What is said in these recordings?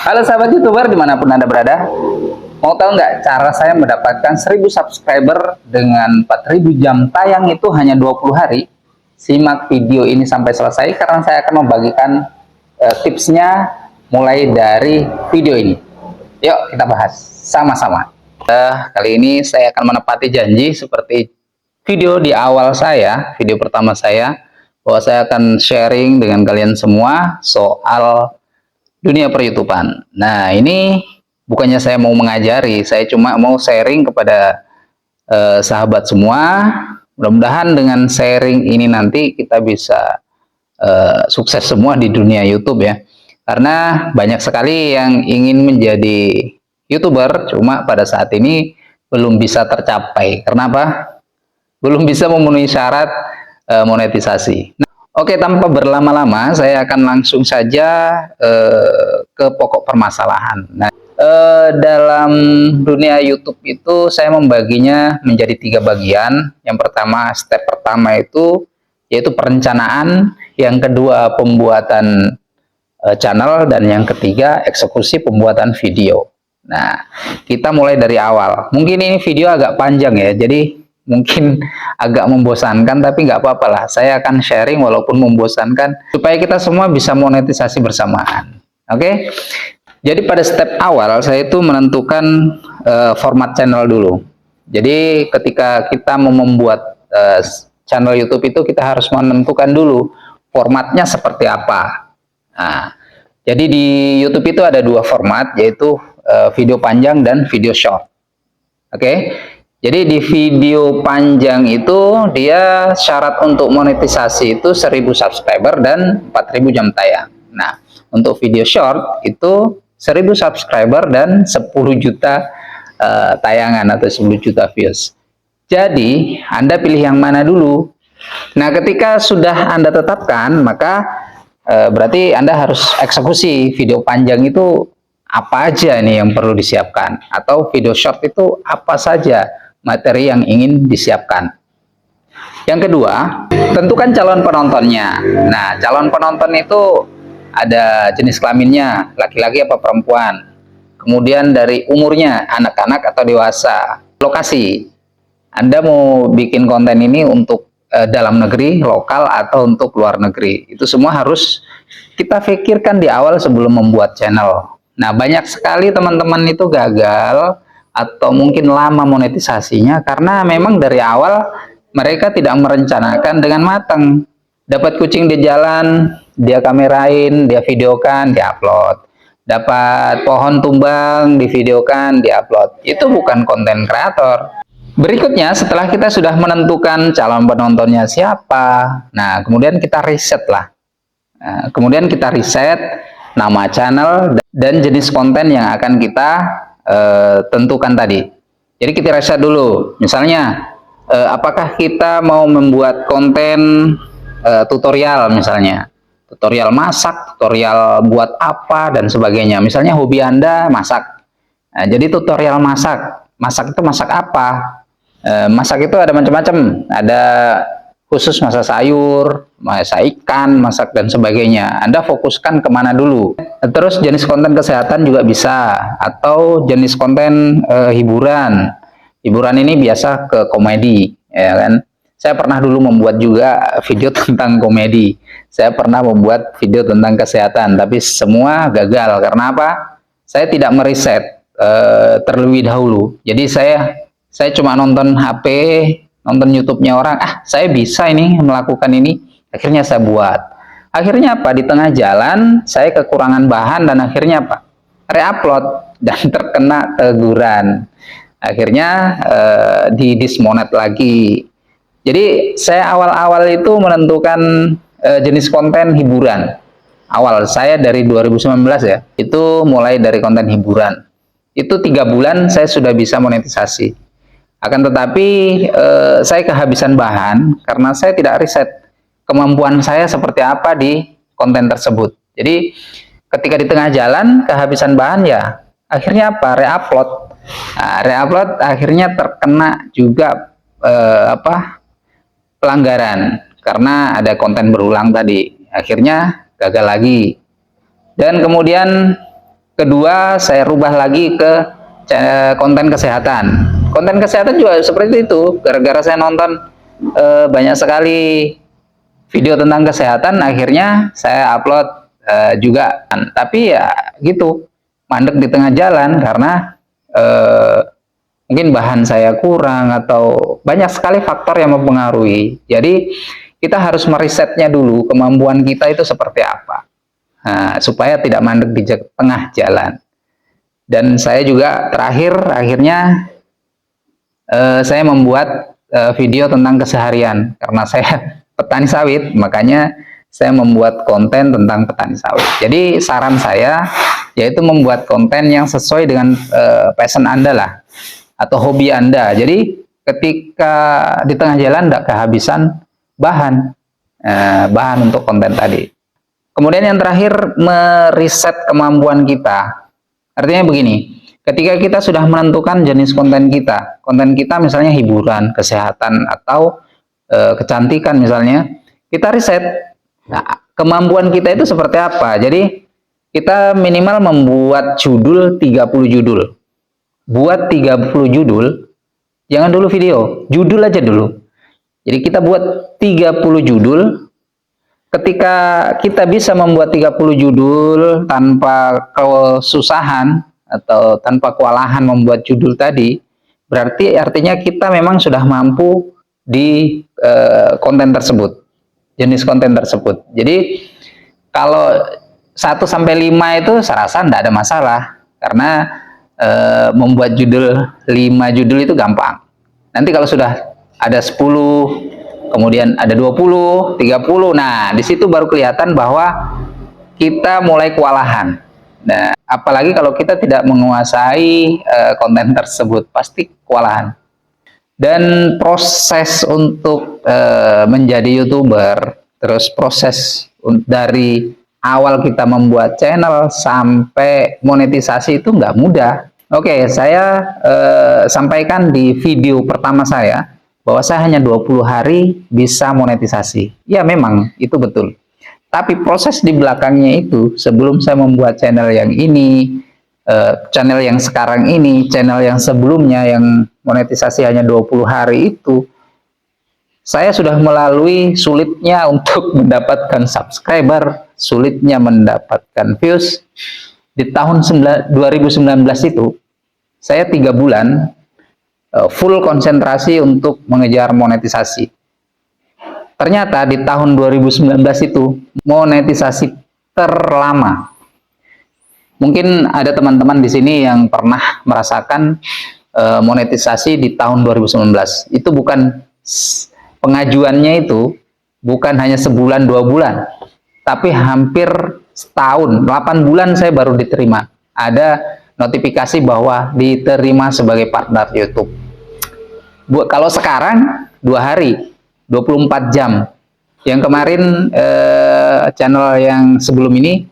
Halo sahabat YouTuber dimanapun Anda berada. Mau tahu nggak cara saya mendapatkan 1000 subscriber dengan 4000 jam tayang itu hanya 20 hari? Simak video ini sampai selesai karena saya akan membagikan tipsnya mulai dari video ini. Yuk kita bahas sama-sama. Kali ini saya akan menepati janji seperti video di awal saya, video pertama saya, bahwa saya akan sharing dengan kalian semua soal dunia per-YouTubean. Nah, ini bukannya saya mau mengajari, saya cuma mau sharing kepada sahabat semua. Mudah-mudahan dengan sharing ini nanti kita bisa sukses semua di dunia YouTube ya. Karena banyak sekali yang ingin menjadi YouTuber, cuma pada saat ini belum bisa tercapai. Kenapa? Belum bisa memenuhi syarat monetisasi. Oke, tanpa berlama-lama, saya akan langsung saja ke pokok permasalahan. Nah, dalam dunia YouTube itu saya membaginya menjadi 3 bagian. Yang pertama, step pertama itu yaitu perencanaan, yang kedua pembuatan channel, dan yang ketiga eksekusi pembuatan video. Nah, kita mulai dari awal. Mungkin ini video agak panjang ya, jadi mungkin agak membosankan, tapi nggak apa-apa lah. Saya akan sharing walaupun membosankan supaya kita semua bisa monetisasi bersamaan. Oke? Jadi pada step awal saya itu menentukan format channel dulu. Jadi ketika kita mau membuat channel YouTube itu kita harus menentukan dulu formatnya seperti apa. Nah, jadi di YouTube itu ada 2 format, yaitu video panjang dan video short. Oke? Jadi di video panjang itu dia syarat untuk monetisasi itu 1000 subscriber dan 4000 jam tayang. Nah, untuk video short itu 1000 subscriber dan 10 juta tayangan atau 10 juta views. Jadi, Anda pilih yang mana dulu? Nah, ketika sudah Anda tetapkan, maka berarti Anda harus eksekusi video panjang itu apa aja nih yang perlu disiapkan, atau video short itu apa saja materi yang ingin disiapkan. Yang kedua, tentukan calon penontonnya. Nah, calon penonton itu ada jenis kelaminnya, laki-laki apa perempuan. Kemudian dari umurnya, anak-anak atau dewasa. Lokasi, Anda mau bikin konten ini untuk dalam negeri, lokal, atau untuk luar negeri. Itu semua harus kita pikirkan di awal sebelum membuat channel. Nah, banyak sekali teman-teman itu gagal atau mungkin lama monetisasinya karena memang dari awal mereka tidak merencanakan dengan matang. Dapat kucing di jalan, dia kamerain, dia videokan, dia upload. Dapat pohon tumbang, divideokan, diupload. Itu bukan konten kreator. Berikutnya, setelah kita sudah menentukan calon penontonnya siapa, nah kemudian kita riset lah. Nah, kemudian kita riset nama channel dan jenis konten yang akan kita tentukan tadi. Jadi kita riset dulu, misalnya apakah kita mau membuat konten tutorial, misalnya tutorial masak, tutorial buat apa dan sebagainya. Misalnya hobi Anda masak, nah, jadi tutorial masak. Masak itu masak apa? Masak itu ada macam-macam, ada khusus masak sayur, masak ikan, masak dan sebagainya. Anda fokuskan kemana dulu. Terus jenis konten kesehatan juga bisa, atau jenis konten hiburan. Hiburan ini biasa ke komedi, ya kan? Saya pernah dulu membuat juga video tentang komedi. Saya pernah membuat video tentang kesehatan, tapi semua gagal. Karena apa? Saya tidak meriset terlebih dahulu. Jadi saya cuma nonton HP, nonton YouTube-nya orang, saya bisa ini melakukan ini, akhirnya saya buat. Akhirnya apa? Di tengah jalan saya kekurangan bahan dan akhirnya apa? Reupload dan terkena teguran. Akhirnya di dismonet lagi. Jadi saya awal-awal itu menentukan jenis konten hiburan. Awal saya dari 2019 ya, itu mulai dari konten hiburan. Itu 3 bulan saya sudah bisa monetisasi. Akan tetapi saya kehabisan bahan karena saya tidak riset kemampuan saya seperti apa di konten tersebut. Jadi ketika di tengah jalan kehabisan bahan, ya akhirnya apa? Reupload. Nah, reupload akhirnya terkena juga pelanggaran karena ada konten berulang tadi. Akhirnya gagal lagi. Dan kemudian Kedua, saya rubah lagi ke konten kesehatan. Konten kesehatan juga seperti itu. Gara-gara saya nonton banyak sekali video tentang kesehatan, akhirnya saya upload juga. Tapi ya gitu, mandek di tengah jalan karena mungkin bahan saya kurang atau banyak sekali faktor yang mempengaruhi. Jadi kita harus merisetnya dulu kemampuan kita itu seperti apa, supaya tidak mandek di tengah jalan. Dan saya juga akhirnya saya membuat video tentang keseharian karena saya petani sawit, makanya saya membuat konten tentang petani sawit. Jadi saran saya yaitu membuat konten yang sesuai dengan passion Anda lah, atau hobi Anda. Jadi ketika di tengah jalan tidak kehabisan bahan untuk konten tadi. Kemudian yang terakhir, meriset kemampuan kita. Artinya begini, ketika kita sudah menentukan jenis konten kita misalnya hiburan, kesehatan, atau kecantikan misalnya, kita riset kemampuan kita itu seperti apa. Jadi kita minimal membuat judul 30 judul. Buat 30 judul, jangan dulu video, judul aja dulu. Jadi kita buat 30 judul. Ketika kita bisa membuat 30 judul tanpa kesusahan atau tanpa kewalahan membuat judul tadi, berarti artinya kita memang sudah mampu di konten tersebut, jenis konten tersebut. Jadi kalau 1 sampai 5 itu saya rasa tidak ada masalah, karena membuat judul 5 judul itu gampang. Nanti kalau sudah ada 10, kemudian ada 20, 30, nah di situ baru kelihatan bahwa kita mulai kewalahan. Nah, apalagi kalau kita tidak menguasai konten tersebut, pasti kewalahan. Dan proses untuk menjadi YouTuber, terus proses dari awal kita membuat channel sampai monetisasi itu nggak mudah. Oke, saya sampaikan di video pertama saya bahwa saya hanya 20 hari bisa monetisasi. Ya memang itu betul. Tapi proses di belakangnya itu, sebelum saya membuat channel yang ini, channel yang sekarang ini, channel yang sebelumnya yang monetisasi hanya 20 hari itu, saya sudah melalui sulitnya untuk mendapatkan subscriber, sulitnya mendapatkan views. Di tahun 2019 itu, saya 3 bulan full konsentrasi untuk mengejar monetisasi. Ternyata di tahun 2019 itu monetisasi terlama. Mungkin ada teman-teman di sini yang pernah merasakan monetisasi di tahun 2019. Itu bukan pengajuannya, itu bukan hanya sebulan 2 bulan, tapi hampir setahun, 8 bulan saya baru diterima. Ada notifikasi bahwa diterima sebagai partner YouTube. Kalau sekarang 2 hari, 24 jam. Yang kemarin channel yang sebelum ini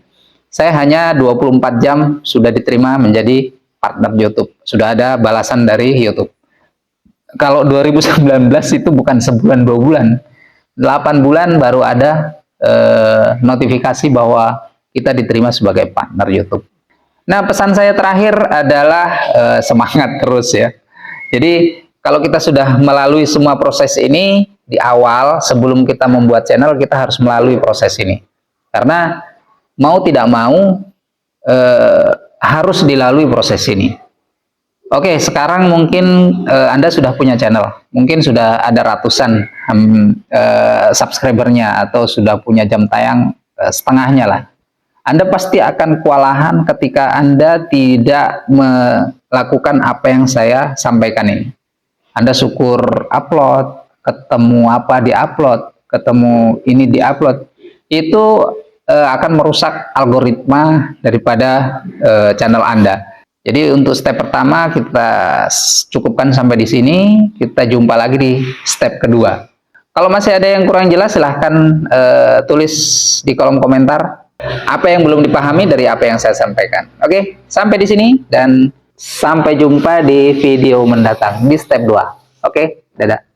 saya hanya 24 jam sudah diterima menjadi partner YouTube. Sudah ada balasan dari YouTube. Kalau 2019 itu bukan sebulan 2 bulan, 8 bulan baru ada notifikasi bahwa kita diterima sebagai partner YouTube. Nah, pesan saya terakhir adalah semangat terus ya. Jadi kalau kita sudah melalui semua proses ini di awal, sebelum kita membuat channel, kita harus melalui proses ini. Karena mau tidak mau harus dilalui proses ini. Oke, sekarang mungkin Anda sudah punya channel, mungkin sudah ada ratusan subscribernya, atau sudah punya jam tayang setengahnya lah. Anda pasti akan kewalahan ketika Anda tidak melakukan apa yang saya sampaikan ini. Anda syukur upload, ketemu apa di-upload, ketemu ini di-upload, itu akan merusak algoritma daripada channel Anda. Jadi untuk step pertama kita cukupkan sampai di sini, kita jumpa lagi di step kedua. Kalau masih ada yang kurang jelas, silahkan tulis di kolom komentar apa yang belum dipahami dari apa yang saya sampaikan. Oke, sampai di sini dan sampai jumpa di video mendatang di step 2. Oke, dadah.